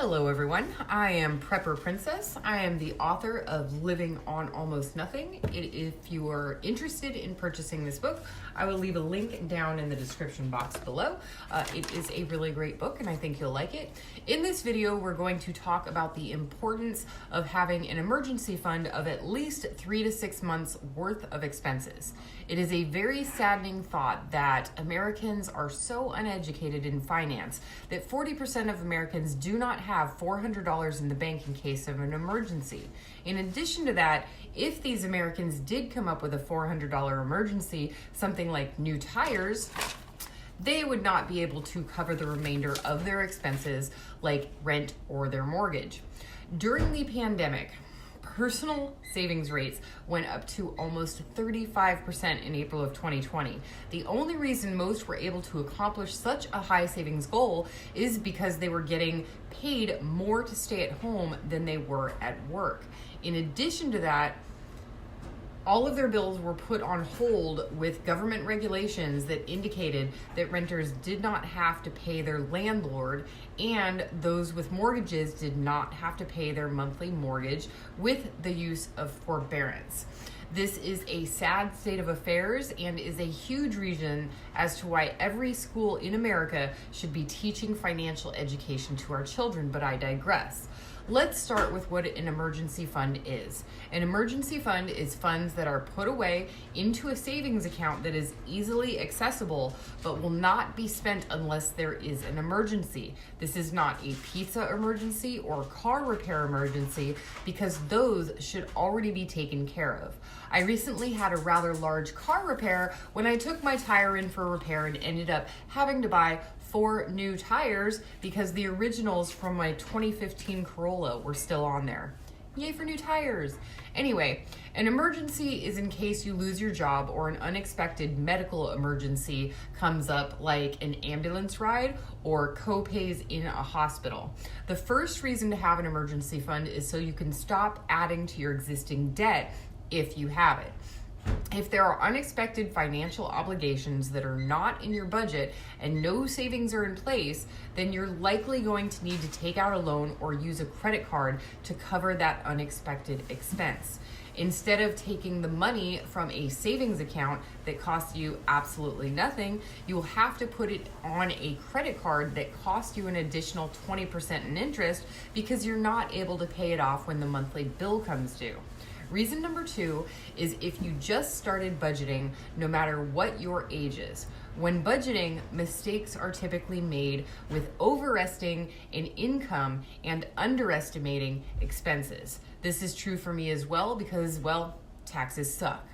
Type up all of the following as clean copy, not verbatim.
Hello everyone, I am Prepper Princess. I am the author of Living on Almost Nothing. If you are interested in purchasing this book, I will leave a link down in the description box below. It is a really great book and I think you'll like it. In this video, we're going to talk about the importance of having an emergency fund of at least 3 to 6 months worth of expenses. It is a very saddening thought that Americans are so uneducated in finance that 40% of Americans do not have $400 in the bank in case of an emergency. In addition to that, if these Americans did come up with a $400 emergency, something like new tires, they would not be able to cover the remainder of their expenses like rent or their mortgage. During the pandemic, personal savings rates went up to almost 35% in April of 2020. The only reason most were able to accomplish such a high savings goal is because they were getting paid more to stay at home than they were at work. In addition to that, all of their bills were put on hold with government regulations that indicated that renters did not have to pay their landlord and those with mortgages did not have to pay their monthly mortgage with the use of forbearance. This is a sad state of affairs and is a huge reason as to why every school in America should be teaching financial education to our children, but I digress. Let's start with what an emergency fund is. An emergency fund is funds that are put away into a savings account that is easily accessible but will not be spent unless there is an emergency. This is not a pizza emergency or car repair emergency because those should already be taken care of. I recently had a rather large car repair when I took my tire in for repair and ended up having to buy 4 new tires because the originals from my 2015 Corolla were still on there. Yay for new tires. Anyway, an emergency is in case you lose your job or an unexpected medical emergency comes up, like an ambulance ride or co-pays in a hospital. The first reason to have an emergency fund is so you can stop adding to your existing debt if you have it. If there are unexpected financial obligations that are not in your budget and no savings are in place, then you're likely going to need to take out a loan or use a credit card to cover that unexpected expense. Instead of taking the money from a savings account that costs you absolutely nothing, you will have to put it on a credit card that costs you an additional 20% in interest because you're not able to pay it off when the monthly bill comes due. Reason number 2 is if you just started budgeting, no matter what your age is. When budgeting, mistakes are typically made with overestimating an income and underestimating expenses. This is true for me as well because, well, taxes suck.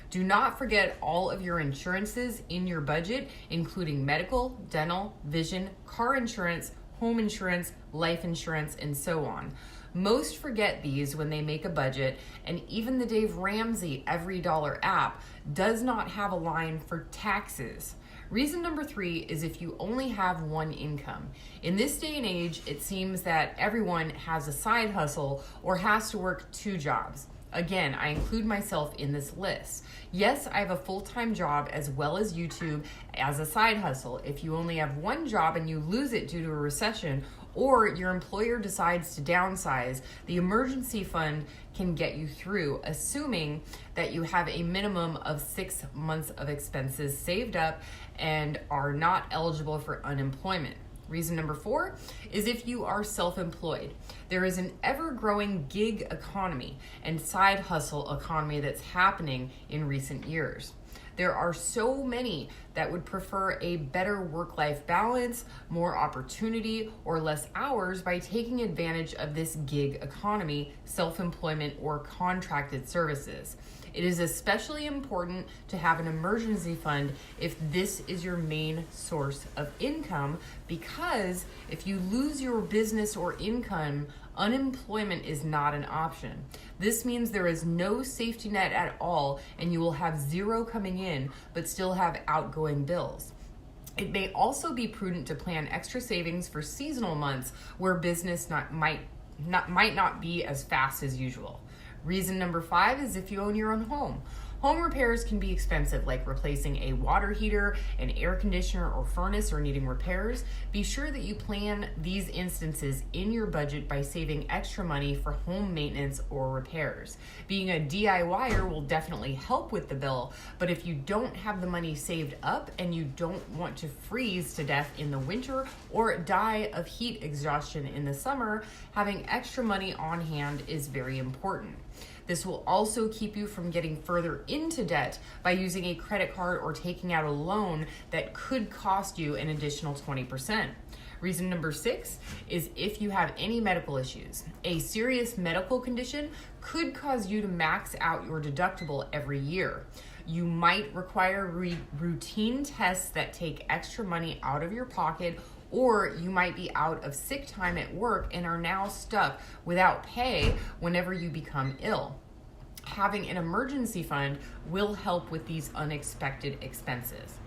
Do not forget all of your insurances in your budget, including medical, dental, vision, car insurance, home insurance, life insurance, and so on. Most forget these when they make a budget, and even the Dave Ramsey Every Dollar app does not have a line for taxes. Reason number 3 is if you only have one income. In this day and age, it seems that everyone has a side hustle or has to work 2 jobs. Again, I include myself in this list. Yes, I have a full-time job as well as YouTube as a side hustle. If you only have one job and you lose it due to a recession or your employer decides to downsize, the emergency fund can get you through, assuming that you have a minimum of 6 months of expenses saved up and are not eligible for unemployment. Reason number 4 is if you are self-employed. There is an ever-growing gig economy and side hustle economy that's happening in recent years. There are so many that would prefer a better work-life balance, more opportunity, or less hours by taking advantage of this gig economy, self-employment, or contracted services. It is especially important to have an emergency fund if this is your main source of income, because if you lose your business or income, unemployment is not an option. This means there is no safety net at all and you will have 0 coming in but still have outgoing bills. It may also be prudent to plan extra savings for seasonal months where business might not be as fast as usual. Reason number 5 is if you own your own home. Home repairs can be expensive, like replacing a water heater, an air conditioner, or furnace, or needing repairs. Be sure that you plan these instances in your budget by saving extra money for home maintenance or repairs. Being a DIYer will definitely help with the bill, but if you don't have the money saved up and you don't want to freeze to death in the winter or die of heat exhaustion in the summer, having extra money on hand is very important. This will also keep you from getting further into debt by using a credit card or taking out a loan that could cost you an additional 20%. Reason number 6 is if you have any medical issues. A serious medical condition could cause you to max out your deductible every year. You might require routine tests that take extra money out of your pocket, or you might be out of sick time at work and are now stuck without pay whenever you become ill. Having an emergency fund will help with these unexpected expenses.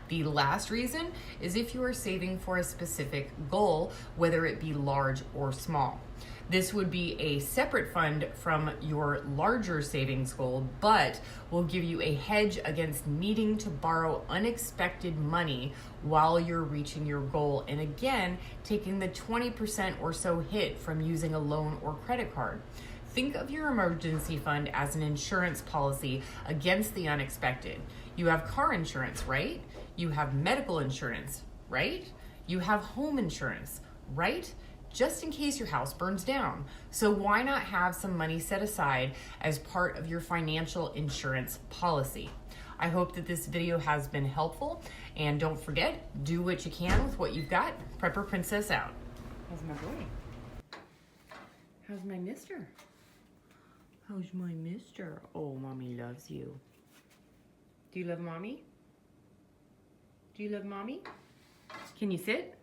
The last reason is if you are saving for a specific goal, whether it be large or small. This would be a separate fund from your larger savings goal, but will give you a hedge against needing to borrow unexpected money while you're reaching your goal, and again, taking the 20% or so hit from using a loan or credit card. Think of your emergency fund as an insurance policy against the unexpected. You have car insurance, right? You have medical insurance, right? You have home insurance, right? Just in case your house burns down. So why not have some money set aside as part of your financial insurance policy? I hope that this video has been helpful, and don't forget, do what you can with what you've got. Prepper Princess out. How's my boy? How's my mister? How's my mister? Oh, mommy loves you. Do you love mommy? Do you love mommy? Can you sit?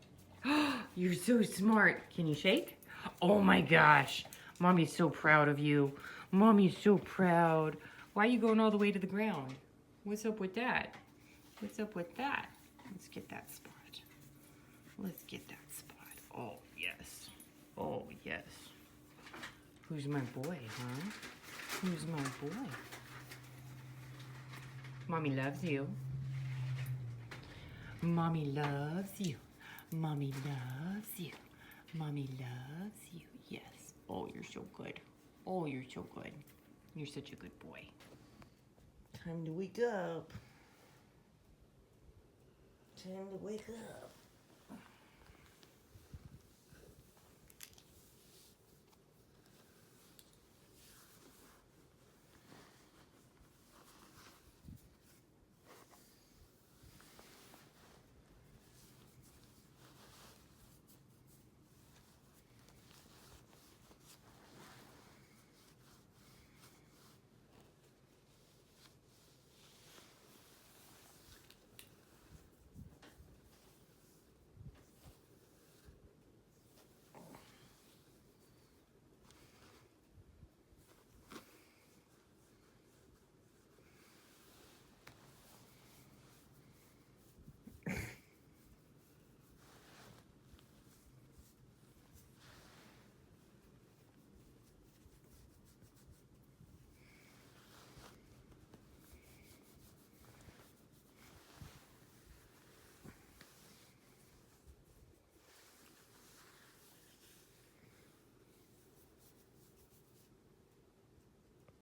You're so smart. Can you shake? Oh my gosh. Mommy's so proud of you. Mommy's so proud. Why are you going all the way to the ground? What's up with that? What's up with that? Let's get that spot. Let's get that spot. Oh, yes. Oh, yes. Who's my boy, huh? Who's my boy? Mommy loves you. Mommy loves you. Mommy loves you. Mommy loves you. Yes. Oh, you're so good. Oh, you're so good. You're such a good boy. Time to wake up. Time to wake up.